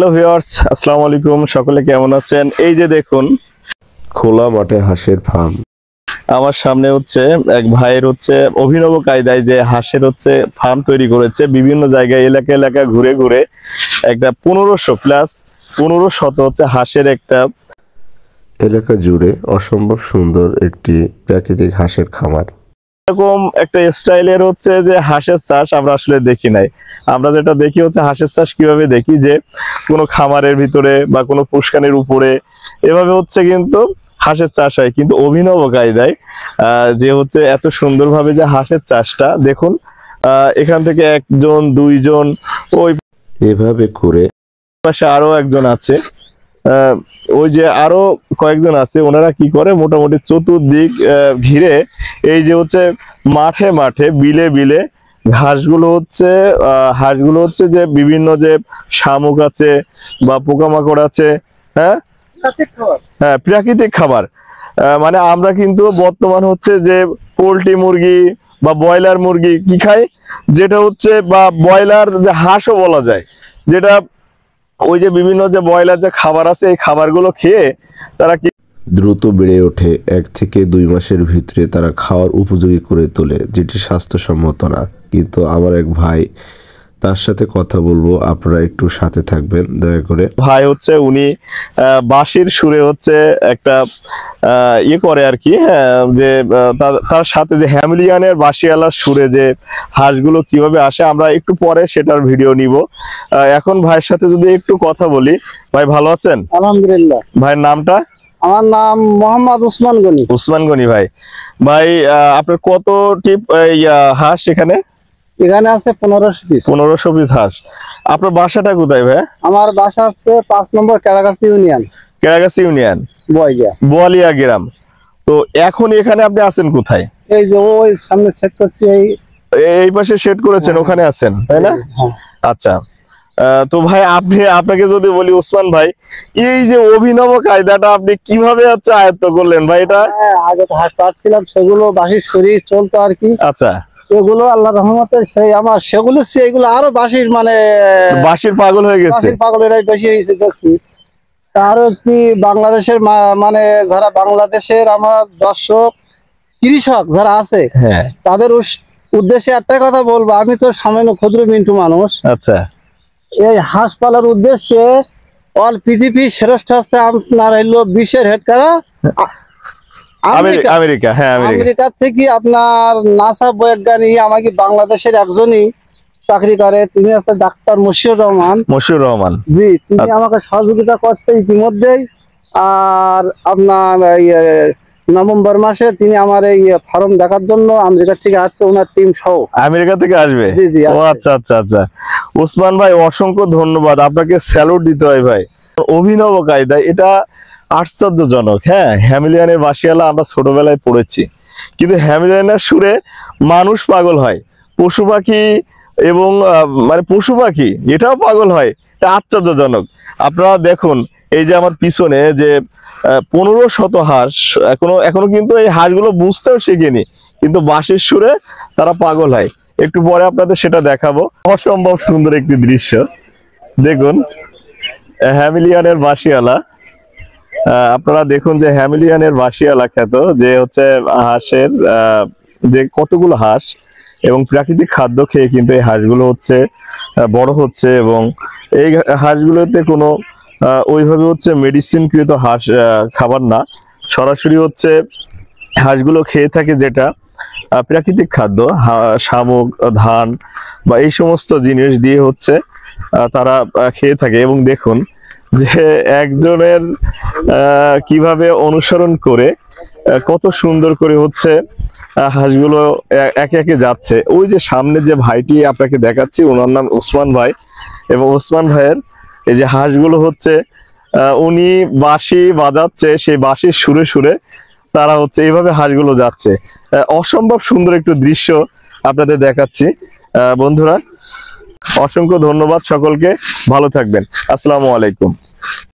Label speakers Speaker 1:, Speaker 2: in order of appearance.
Speaker 1: Hello viewers, আসসালামু আলাইকুম। সকলে কেমন আছেন? এই যে দেখুন
Speaker 2: খোলা মাঠে হাঁসের ফার্ম।
Speaker 1: আমার সামনে হচ্ছে এক ভাইয়ের হচ্ছে অভিনব কায়দায় যে হাঁসের হচ্ছে ফার্ম তৈরি করেছে। বিভিন্ন জায়গায় এলাকা ঘুরে ঘুরে একটা 1500 হচ্ছে হাঁসের একটা
Speaker 2: এলাকা জুড়ে অসম্ভব সুন্দর একটি প্রাকৃতিক হাঁসের খামার।
Speaker 1: এরকম একটা স্টাইলের হচ্ছে যে হাঁসের চাষ আমরা আসলে দেখি নাই। আমরা যেটা দেখি হচ্ছে হাঁসের চাষ কিভাবে দেখি, যে কোনো খামারের ভিতরে বা কোনো পুষ্কানের উপরে এভাবে হচ্ছে কিন্তু হাঁসের চাষ হয়। কিন্তু অভিনব কায়দায় যে হচ্ছে এত সুন্দরভাবে যে হাঁসের চাষটা দেখুন, এখান থেকে একজন দুইজন, ওই
Speaker 2: এভাবে করে
Speaker 1: পাশে আরো একজন আছে, ওই যে আরো কয়েকজন আছে। ওনারা কি করে, মোটামুটি চতুর্দিক ঘিরে এই যে হচ্ছে মাঠে মাঠে বিলে বিলে হাঁসগুলো হচ্ছে যে বিভিন্ন যে শামুক আছে বা পোকামাকড় আছে, হ্যাঁ হ্যাঁ প্রাকৃতিক খাবার। মানে আমরা কিন্তু বর্তমান হচ্ছে যে পোল্ট্রি মুরগি বা ব্রয়লার মুরগি কি খাই, যেটা হচ্ছে বা ব্রয়লার যে হাঁসও বলা যায়, যেটা ওই যে বিভিন্ন যে ব্রয়লার যে খাবার আছে, এই খাবারগুলো খেয়ে তারা কি
Speaker 2: দ্রুত বেড়ে ওঠে। 1 থেকে 2 মাসের ভিতরে তারা খাওয়ার উপযোগী করে তোলে, যেটি স্বাস্থ্যসম্মত না। কিন্তু আমার এক ভাই, তার সাথে কথা বলবো, আপনারা একটু সাথে থাকবেন দয়া করে।
Speaker 1: ভাই হচ্ছে উনি বাঁশির সুরে হচ্ছে একটা ইয়ে করে আর কি, হ্যাঁ, যে তার সাথে যে হ্যামিলিয়ানের বাঁশিওয়ালার সুরে যে হাঁসগুলো কিভাবে আসে, আমরা একটু পরে সেটার ভিডিও নিব। এখন ভাইয়ের সাথে যদি একটু কথা বলি। ভাই ভালো আছেন?
Speaker 3: আলহামদুলিল্লাহ।
Speaker 1: ভাইয়ের নামটা?
Speaker 3: আমার নাম মোহাম্মদ উসমান গনি।
Speaker 1: উসমান গনি। ভাই আপনার কতটি হাঁস এখানে?
Speaker 3: এখানে আছে 1500 পিস।
Speaker 1: 1500 পিস হাঁস। আপনার বাসাটা কোথায় ভাই?
Speaker 3: আমার বাসা হচ্ছে 5 নম্বর কেরাগাছি ইউনিয়ন,
Speaker 1: কেরাগাছি ইউনিয়ন, বোয়ালিয়া গ্রাম। তো এখন এখানে আপনি আছেন কোথায়?
Speaker 3: এই যে ওই সামনে সেট করছি,
Speaker 1: এই পাশে সেট করেছেন, ওখানে আছেন তাই না? আচ্ছা। তো ভাই আপনাকে যদি বলি উসমান ভাই, এই যে অভিনব কায়দাটা আপনি কিভাবে হচ্ছে আয়ত্ত করলেন ভাই? এটা
Speaker 3: আগে তো হাঁস পাচ্ছিলাম, সেগুলো বাসির শরীর চলতো আর কি।
Speaker 1: আচ্ছা।
Speaker 3: এগুলো আল্লাহর রহমতে সেই আমার সেগুলো এগুলো আরো বাসির মানে
Speaker 1: বাসির পাগল হয়ে গেছে।
Speaker 3: বাসির পাগলেরাই বেশি হয়েছে দেখছি। আরো কি বাংলাদেশের মানে যারা বাংলাদেশের আমার দর্শক কৃষক যারা আছে,
Speaker 1: হ্যাঁ,
Speaker 3: তাদের উদ্দেশ্যে একটা কথা বলবো। আমি তো সামান্য ক্ষুদ্র মিন্টু মানুষ।
Speaker 1: আচ্ছা।
Speaker 3: এই হাঁস পালার উদ্দেশ্যে অল পৃথিবী শ্রেষ্ঠ হচ্ছে আপনার হইলো বিশ্বের হেড করা
Speaker 1: আমেরিকা। হ্যাঁ,
Speaker 3: আমেরিকা থেকে আপনার নাসা বৈজ্ঞানিক আমাকে বাংলাদেশের একজনই চাকরি করে, তিনি হচ্ছে ডাক্তার মশিউর রহমান। জি, তিনি আমাকে সহযোগিতা করছে ইতিমধ্যেই। আর আপনার নভেম্বর মাসে তিনি আমার এই ফর্ম দেখার জন্য আমেরিকা থেকে আসছে, ওনার টিম সহ।
Speaker 1: আমেরিকা থেকে আসবে?
Speaker 3: জি জি।
Speaker 1: ও আচ্ছা আচ্ছা আচ্ছা। উসমান ভাই অসংখ্য ধন্যবাদ, আপনাকে স্যালুট দিতে হয় ভাই। অভিনব কায়দা, এটা আশ্চর্যজনক। হ্যাঁ, হ্যামিলিয়ানের বাঁশিওয়ালা আমরা ছোটবেলায় পড়েছি, কিন্তু হ্যামিলিয়ানের সুরে মানুষ পাগল হয়, পশু পাখি এবং মানে পশু পাখি এটাও পাগল হয়। এটা আশ্চর্যজনক। আপনারা দেখুন, এই যে আমার পিছনে যে 1500 হাঁস, এখনো কিন্তু এই হাঁসগুলো বুঝতেও শিখেনি, কিন্তু বাঁশির সুরে তারা পাগল হয়। একটু পরে আপনাদের সেটা দেখাবো। অসম্ভব সুন্দর একটি দৃশ্য দেখুন, হ্যামিলিয়ানের বাঁশিওয়ালা। আপনারা দেখুন যে হ্যামিলিয়ানের বাঁশিওয়ালা খ্যাত যে হচ্ছে হাঁসের যে কতগুলো হাঁস এবং প্রাকৃতিক খাদ্য খেয়ে কিন্তু এই হাঁসগুলো হচ্ছে বড় হচ্ছে, এবং এই হাঁসগুলোতে কোনো ওইভাবে হচ্ছে মেডিসিনকৃত হাঁস খাবার না, সরাসরি হচ্ছে হাঁসগুলো খেয়ে থাকে যেটা প্রাকৃতিক খাদ্য, শামুক, ধান বা এই সমস্ত জিনিস দিয়ে হচ্ছে তারা খেয়ে থাকে। এবং দেখুন যে একজনের কিভাবে অনুসরণ করে কত সুন্দর করে হচ্ছে হাঁসগুলো একে একে যাচ্ছে। ওই যে সামনে যে ভাইটি আপনাকে দেখাচ্ছি, ওনার নাম উসমান ভাই, এবং উসমান ভাইয়ের এই যে হাঁসগুলো হচ্ছে উনি বাঁশি বাজাচ্ছে, সেই বাঁশির সুরে সুরে তারা হচ্ছে এইভাবে হাঁসগুলো যাচ্ছে। অসম্ভব সুন্দর একটু দৃশ্য আপনাদের দেখাচ্ছি। বন্ধুরা, অসংখ্য ধন্যবাদ সকলকে, ভালো থাকবেন। আসসালামু আলাইকুম।